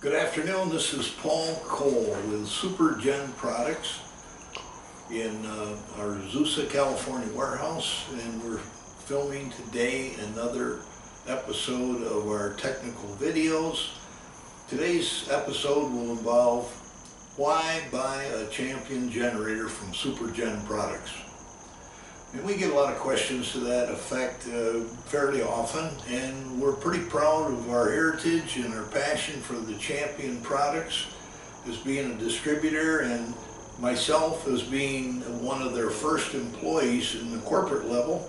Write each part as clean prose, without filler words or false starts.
Good afternoon, this is Paul Cole with SuperGen products in our Azusa, California warehouse, and we're filming today another episode of our technical videos. Today's episode will involve why buy a Champion generator from SuperGen products. And we get a lot of questions to that effect fairly often, and we're pretty proud of our heritage and our passion for the Champion products as being a distributor, and myself as being one of their first employees in the corporate level,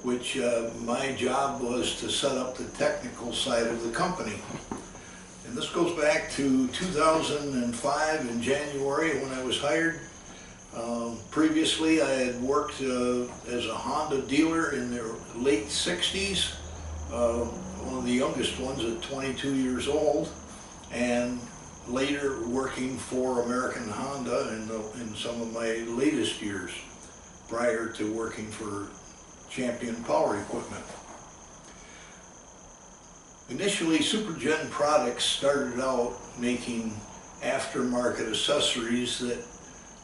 which my job was to set up the technical side of the company. And this goes back to 2005 in January when I was hired. Previously, I had worked as a Honda dealer in the late 60s, one of the youngest ones at 22 years old, and later working for American Honda in some of my latest years, prior to working for Champion Power Equipment. Initially, SuperGen products started out making aftermarket accessories that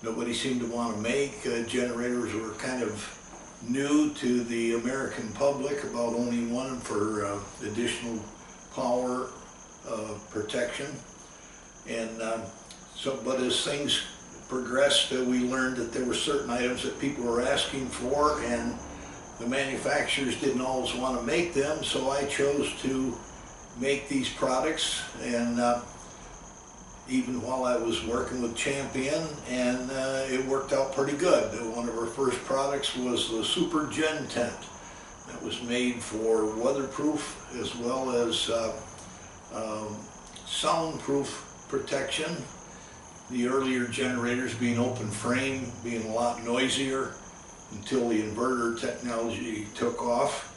nobody seemed to want to make. Generators were kind of new to the American public about owning one for additional power protection. And but as things progressed, we learned that there were certain items that people were asking for, and the manufacturers didn't always want to make them, so I chose to make these products, and even while I was working with Champion, and it worked out pretty good. One of our first products was the SuperGen tent that was made for weatherproof as well as soundproof protection. The earlier generators being open frame, being a lot noisier until the inverter technology took off.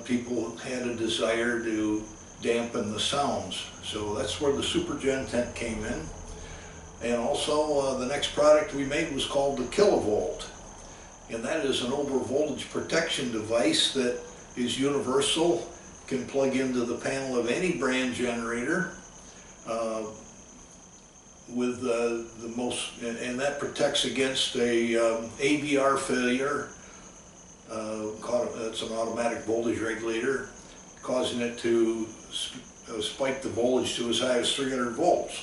People had a desire to dampen the sounds. So that's where the SuperGen tent came in. And also the next product we made was called the Kilovolt. And that is an over voltage protection device that is universal, can plug into the panel of any brand generator with the most, and that protects against a AVR failure. It's an automatic voltage regulator, causing it to spike the voltage to as high as 300 volts.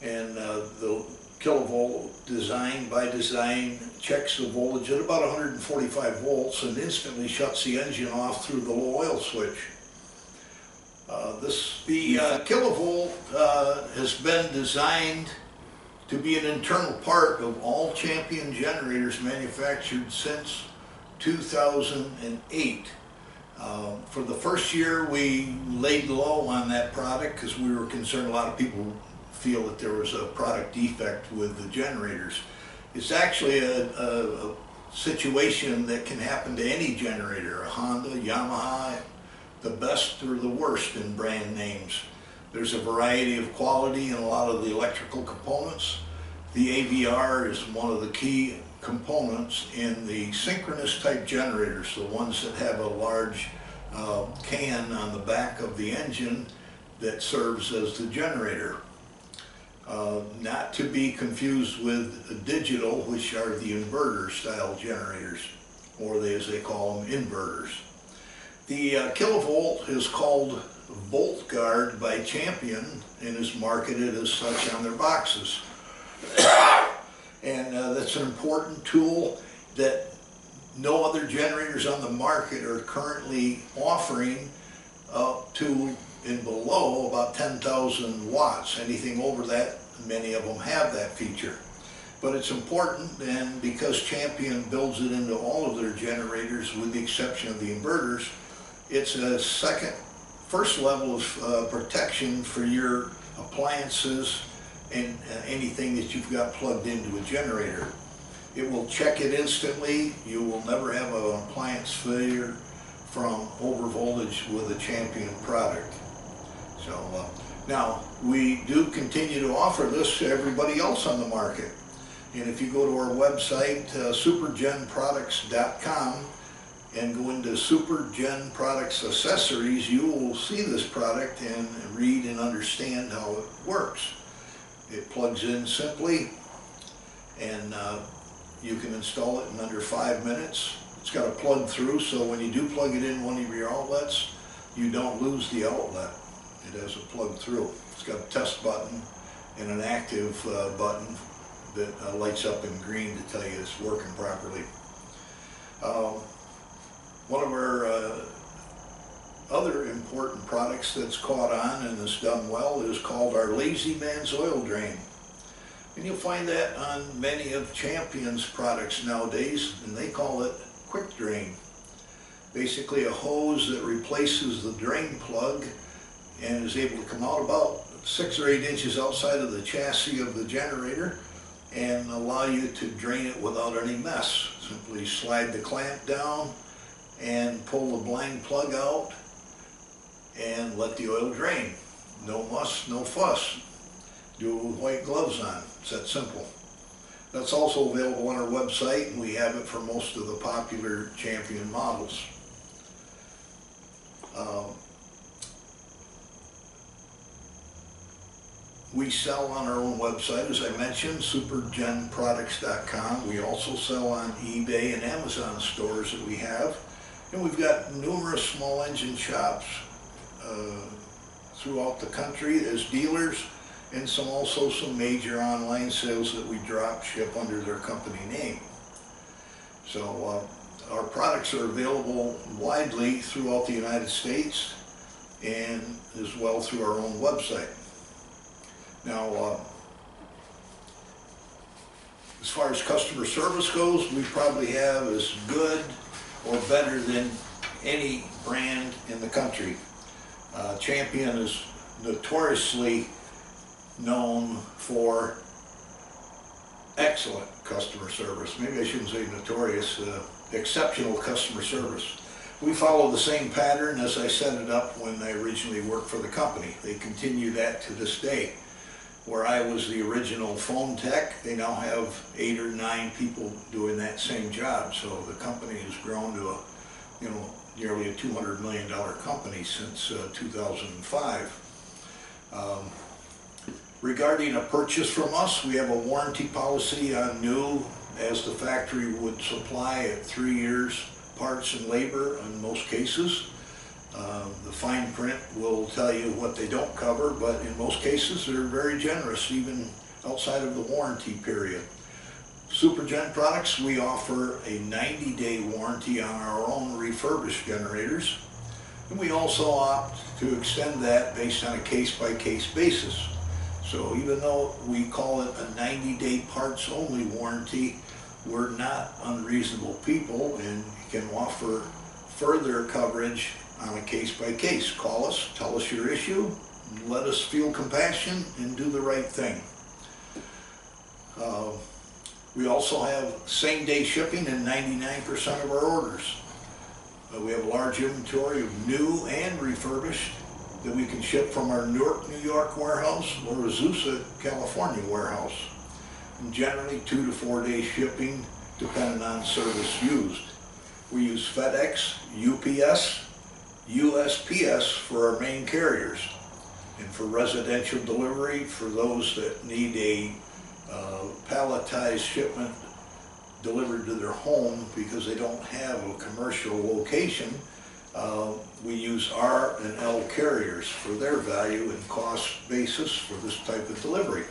And the Kilovolt, by design, checks the voltage at about 145 volts and instantly shuts the engine off through the low oil switch. The Kilovolt has been designed to be an internal part of all Champion generators manufactured since 2008. For the first year, we laid low on that product because we were concerned a lot of people feel that there was a product defect with the generators. It's actually a situation that can happen to any generator, a Honda, Yamaha, the best or the worst in brand names. There's a variety of quality in a lot of the electrical components. The AVR is one of the key components in the synchronous type generators, the ones that have a large can on the back of the engine that serves as the generator. Not to be confused with digital, which are the inverter style generators, or as they call them, inverters. The Kilovolt is called Volt Guard by Champion and is marketed as such on their boxes. And that's an important tool that no other generators on the market are currently offering up to and below about 10,000 watts. Anything over that, many of them have that feature. But it's important, and because Champion builds it into all of their generators with the exception of the inverters, it's a first level of protection for your appliances and anything that you've got plugged into a generator. It will check it instantly. You will never have an appliance failure from over voltage with a Champion product. So now we do continue to offer this to everybody else on the market. And if you go to our website, supergenproducts.com, and go into SuperGen Products Accessories, you will see this product and read and understand how it works. It plugs in simply, and you can install it in under 5 minutes. It's got a plug through, so when you do plug it in one of your outlets, you don't lose the outlet. It has a plug through. It's got a test button and an active button that lights up in green to tell you it's working properly. One of our other important products that's caught on and is done well is called our Lazy Man's Oil Drain. And you'll find that on many of Champion's products nowadays, and they call it Quick Drain. Basically a hose that replaces the drain plug and is able to come out about 6 or 8 inches outside of the chassis of the generator and allow you to drain it without any mess. Simply slide the clamp down and pull the blind plug out and let the oil drain. No muss, no fuss. Do it with white gloves on. It's that simple. That's also available on our website, and we have it for most of the popular Champion models. We sell on our own website, as I mentioned, supergenproducts.com. We also sell on eBay and Amazon stores that we have. And we've got numerous small engine shops throughout the country as dealers, and also some major online sales that we drop ship under their company name. So our products are available widely throughout the United States and as well through our own website. Now, as far as customer service goes, we probably have as good or better than any brand in the country. Champion is notoriously known for excellent customer service. Maybe I shouldn't say notorious, exceptional customer service. We follow the same pattern as I set it up when I originally worked for the company. They continue that to this day. Where I was the original phone tech, they now have 8 or 9 people doing that same job. So the company has grown to a, nearly a $200 million company since 2005. Regarding a purchase from us, we have a warranty policy on new, as the factory would supply at 3 years parts and labor in most cases. The fine print will tell you what they don't cover, but in most cases they're very generous, even outside of the warranty period. SuperGen products, we offer a 90-day warranty on our own refurbished generators, and we also opt to extend that based on a case-by-case basis. So even though we call it a 90-day parts-only warranty, we're not unreasonable people and can offer further coverage on a case-by-case. Call us, tell us your issue, let us feel compassion and do the right thing. We also have same-day shipping in 99% of our orders. We have a large inventory of new and refurbished that we can ship from our Newark, New York warehouse or Azusa, California warehouse. And generally 2 to 4 day shipping depending on service used. We use FedEx, UPS, USPS for our main carriers. And for residential delivery, for those that need a palletized shipment delivered to their home because they don't have a commercial location, we use R and L carriers for their value and cost basis for this type of delivery.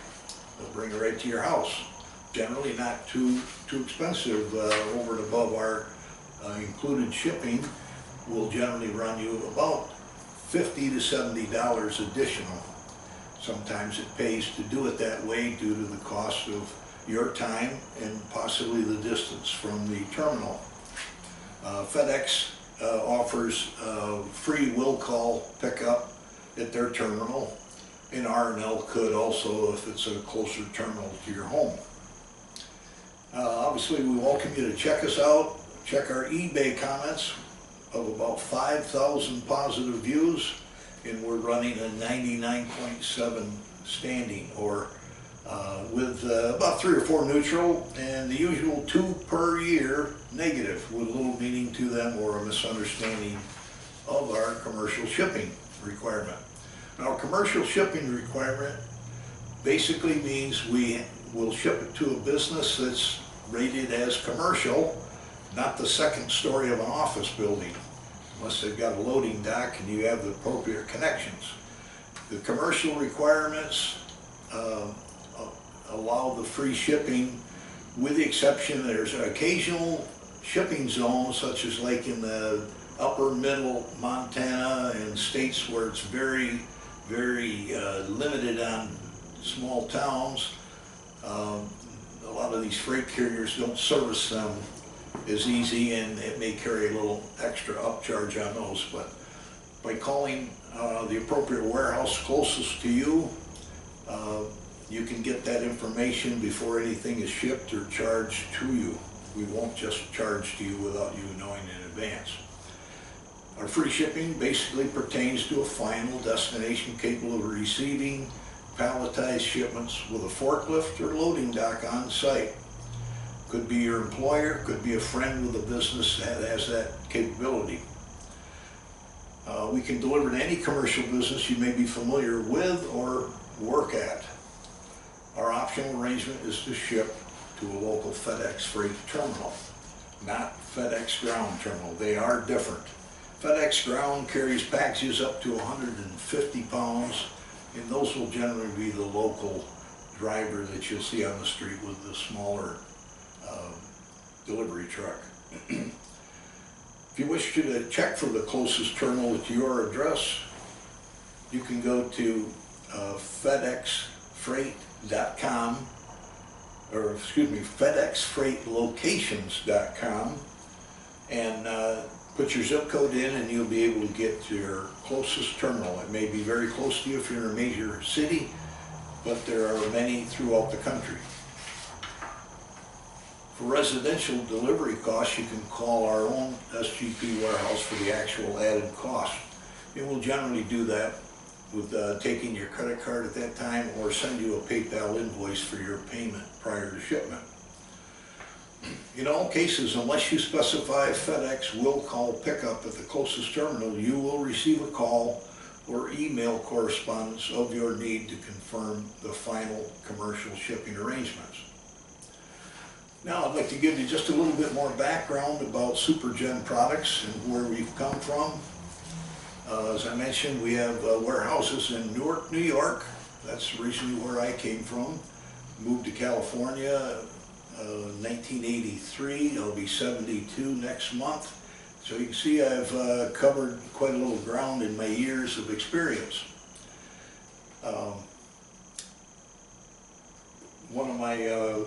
They'll bring it right to your house. Generally not too expensive. Over and above our included shipping will generally run you about $50 to $70 additional. Sometimes it pays to do it that way due to the cost of your time and possibly the distance from the terminal. FedEx offers free will call pickup at their terminal, and R&L could also if it's a closer terminal to your home. Obviously we welcome you to check us out. Check our eBay comments of about 5,000 positive views, and we're running a 99.7 standing, or with about 3 or 4 neutral and the usual 2 per year negative with little meaning to them or a misunderstanding of our commercial shipping requirement. Now, commercial shipping requirement basically means we will ship it to a business that's rated as commercial, not the second story of an office building, unless they've got a loading dock and you have the appropriate connections. The commercial requirements allow the free shipping, with the exception there's an occasional shipping zones, such as like in the upper middle Montana and states where it's very, very limited on small towns. A lot of these freight carriers don't service them as easy, and it may carry a little extra upcharge on those. But by calling the appropriate warehouse closest to you, you can get that information before anything is shipped or charged to you. We won't just charge to you without you knowing in advance. Our free shipping basically pertains to a final destination capable of receiving palletized shipments with a forklift or loading dock on site. Could be your employer, could be a friend with a business that has that capability. We can deliver to any commercial business you may be familiar with or work at. Our optional arrangement is to ship to a local FedEx freight terminal, not FedEx ground terminal. They are different. FedEx ground carries packages up to 150 pounds, and those will generally be the local driver that you'll see on the street with the smaller delivery truck. If you wish to check for the closest terminal at your address, you can go to FedExFreight.com, or excuse me, FedExFreightLocations.com, and put your zip code in and you'll be able to get to your closest terminal. It may be very close to you if you're in a major city, but there are many throughout the country. For residential delivery costs, you can call our own SGP warehouse for the actual added cost. And we'll generally do that with taking your credit card at that time, or send you a PayPal invoice for your payment prior to shipment. In all cases, unless you specify FedEx will call pickup at the closest terminal, you will receive a call or email correspondence of your need to confirm the final commercial shipping arrangements. Now I'd like to give you just a little bit more background about SuperGen products and where we've come from. As I mentioned, we have warehouses in Newark, New York. That's originally where I came from. Moved to California 1983. I'll be 72 next month. So you can see I've covered quite a little ground in my years of experience. One of my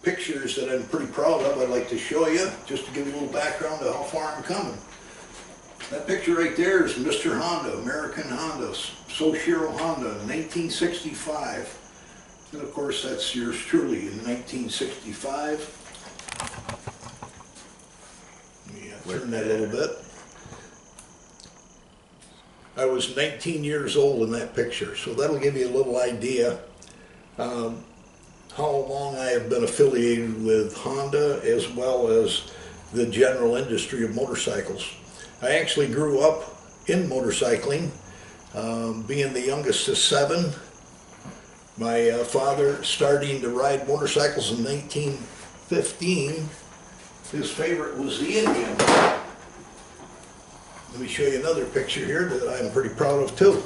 pictures that I'm pretty proud of, I'd like to show you, just to give you a little background of how far I'm coming. That picture right there is Mr. Honda, American Honda, Soshiro Honda, 1965. And of course, that's yours truly in 1965. Let me turn that a little bit. I was 19 years old in that picture, so that'll give you a little idea how long I have been affiliated with Honda, as well as the general industry of motorcycles. I actually grew up in motorcycling, being the youngest of 7. My father starting to ride motorcycles in 1915. His favorite was the Indian. Let me show you another picture here that I'm pretty proud of too.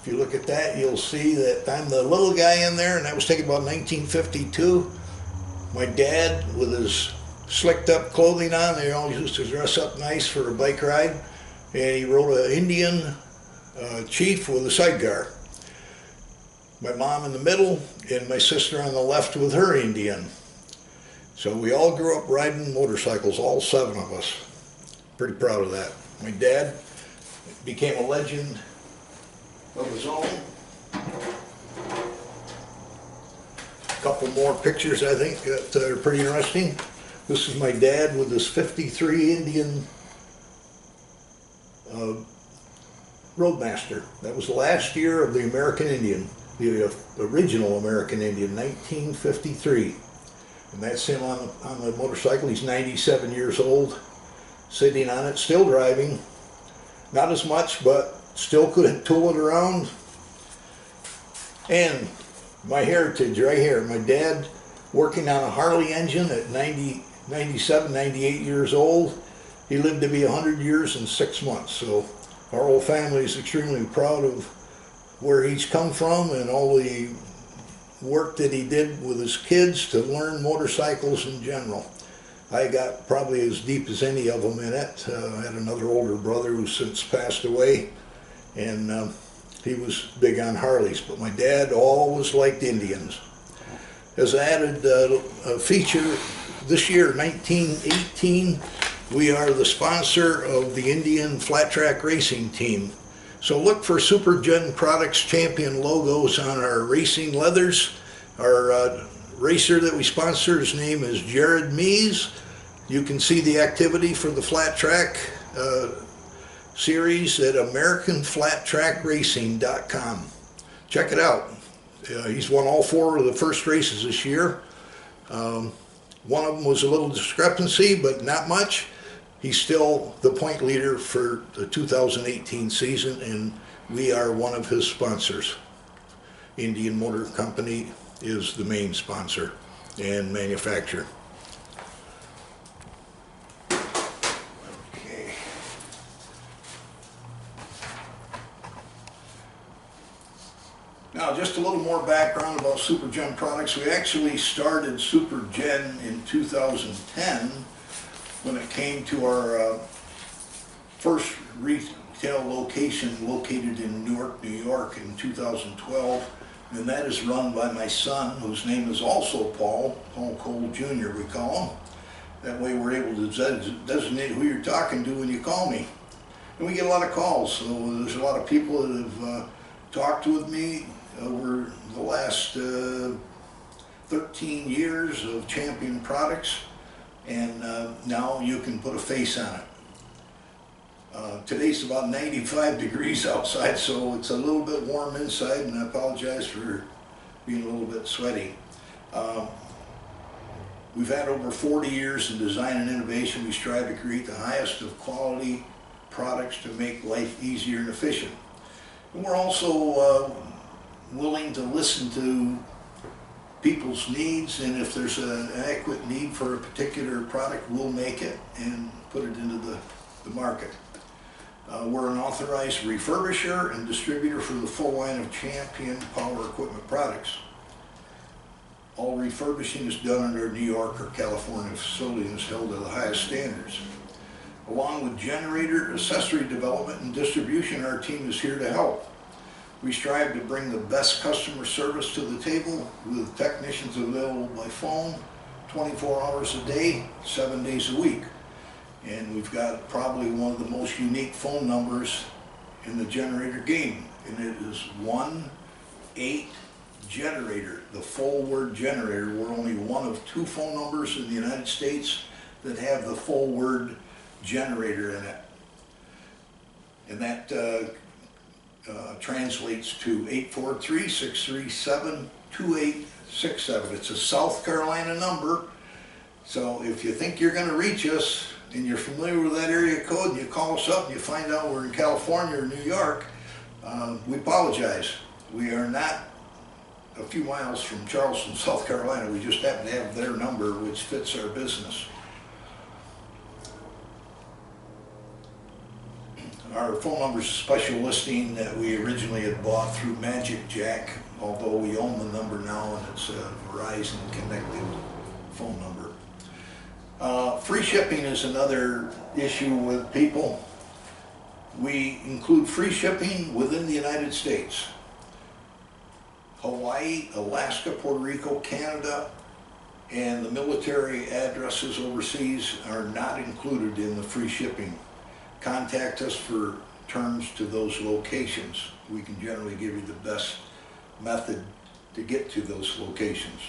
If you look at that, you'll see that I'm the little guy in there, and that was taken about 1952. My dad, with his slicked up clothing on, they always used to dress up nice for a bike ride, and he rode an Indian chief with a sidecar. My mom in the middle, and my sister on the left with her Indian. So we all grew up riding motorcycles, all 7 of us. Pretty proud of that. My dad became a legend of his own. A couple more pictures, I think, that are pretty interesting. This is my dad with his 53 Indian Roadmaster. That was the last year of the American Indian. the original American Indian, 1953. And that's him on the motorcycle. He's 97 years old, sitting on it, still driving. Not as much, but still could tool it around. And my heritage right here, my dad working on a Harley engine at 97, 98 years old. He lived to be 100 years and 6 months. So our whole family is extremely proud of where he's come from and all the work that he did with his kids to learn motorcycles in general. I got probably as deep as any of them in it. I had another older brother who's since passed away, and he was big on Harleys, but my dad always liked Indians. As an added feature, this year, 1918, we are the sponsor of the Indian Flat Track Racing Team. So look for SuperGen Products Champion logos on our racing leathers. Our racer that we sponsor, his name is Jared Mees. You can see the activity for the flat track series at AmericanFlatTrackRacing.com. Check it out. He's won all 4 of the first races this year. One of them was a little discrepancy, but not much. He's still the point leader for the 2018 season, and we are one of his sponsors. Indian Motor Company is the main sponsor and manufacturer. Okay. Now, just a little more background about SuperGen products. We actually started SuperGen in 2010 when it came to our first retail location located in Newark, New York in 2012. And that is run by my son, whose name is also Paul Cole Jr. we call him. That way we're able to designate who you're talking to when you call me. And we get a lot of calls, so there's a lot of people that have talked with me over the last 13 years of Champion products, and now you can put a face on it. Today's about 95 degrees outside, so it's a little bit warm inside, and I apologize for being a little bit sweaty. We've had over 40 years in design and innovation. We strive to create the highest of quality products to make life easier and efficient. And we're also willing to listen to people's needs, and if there's an adequate need for a particular product, we'll make it and put it into the market. We're an authorized refurbisher and distributor for the full line of Champion power equipment products. All refurbishing is done under a New York or California facility and is held to the highest standards. Along with generator, accessory development, and distribution, our team is here to help. We strive to bring the best customer service to the table with technicians available by phone 24 hours a day, 7 days a week. And we've got probably one of the most unique phone numbers in the generator game, and it is 1-8-generator, the full word generator. We're only one of 2 phone numbers in the United States that have the full word generator in it. And that translates to 843-637-2867. It's a South Carolina number, so if you think you're going to reach us and you're familiar with that area code and you call us up and you find out we're in California or New York, we apologize. We are not a few miles from Charleston, South Carolina. We just happen to have their number, which fits our business. Our phone number is a special listing that we originally had bought through Magic Jack, although we own the number now and it's a Verizon connected phone number. Free shipping is another issue with people. We include free shipping within the United States. Hawaii, Alaska, Puerto Rico, Canada, and the military addresses overseas are not included in the free shipping. Contact us for terms to those locations. We can generally give you the best method to get to those locations.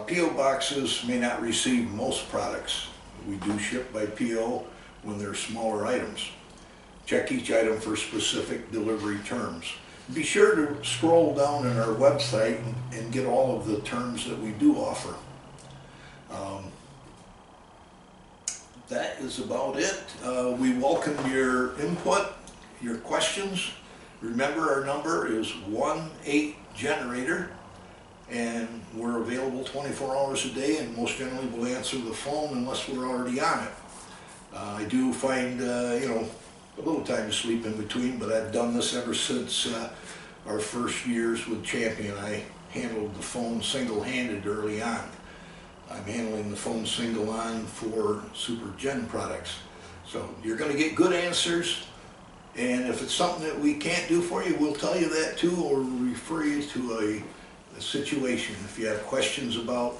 P.O. boxes may not receive most products. We do ship by P.O. when they're smaller items. Check each item for specific delivery terms. Be sure to scroll down on our website and get all of the terms that we do offer. That is about it. We welcome your input, your questions. Remember, our number is 1-8-GENERATOR, and we're available 24 hours a day, and most generally we'll answer the phone unless we're already on it. I do find, you know, a little time to sleep in between, but I've done this ever since our first years with Champion. I handled the phone single-handed early on. I'm handling the phone single-on for SuperGen products. So you're going to get good answers, and if it's something that we can't do for you, we'll tell you that too, or refer you to a situation. If you have questions about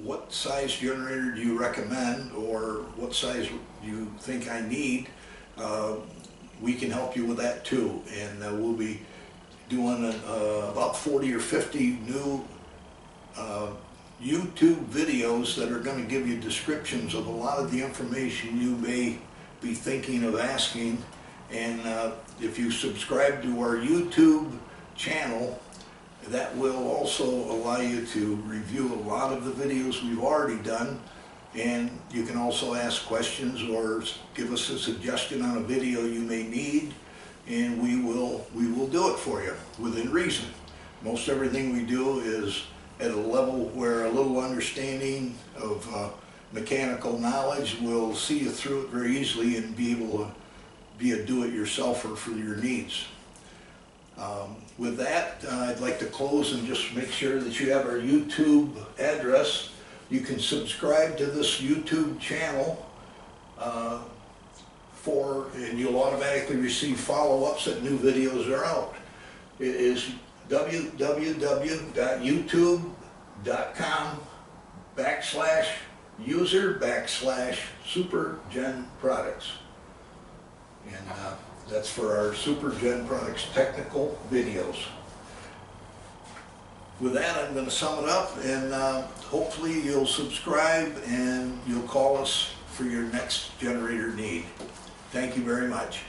what size generator do you recommend, or what size do you think I need, we can help you with that too. And we'll be doing about 40 or 50 new YouTube videos that are going to give you descriptions of a lot of the information you may be thinking of asking. And if you subscribe to our YouTube channel, that will also allow you to review a lot of the videos we've already done, and you can also ask questions or give us a suggestion on a video you may need, and we will do it for you within reason. Most everything we do is at a level where a little understanding of mechanical knowledge will see you through it very easily and be able to be a do-it-yourselfer for your needs. With that, I'd like to close and just make sure that you have our YouTube address. You can subscribe to this YouTube channel and you'll automatically receive follow-ups that new videos are out. It is www.youtube.com/user/SuperGen products. And that's for our SuperGen products technical videos. With that, I'm going to sum it up, and hopefully you'll subscribe and you'll call us for your next generator need. Thank you very much.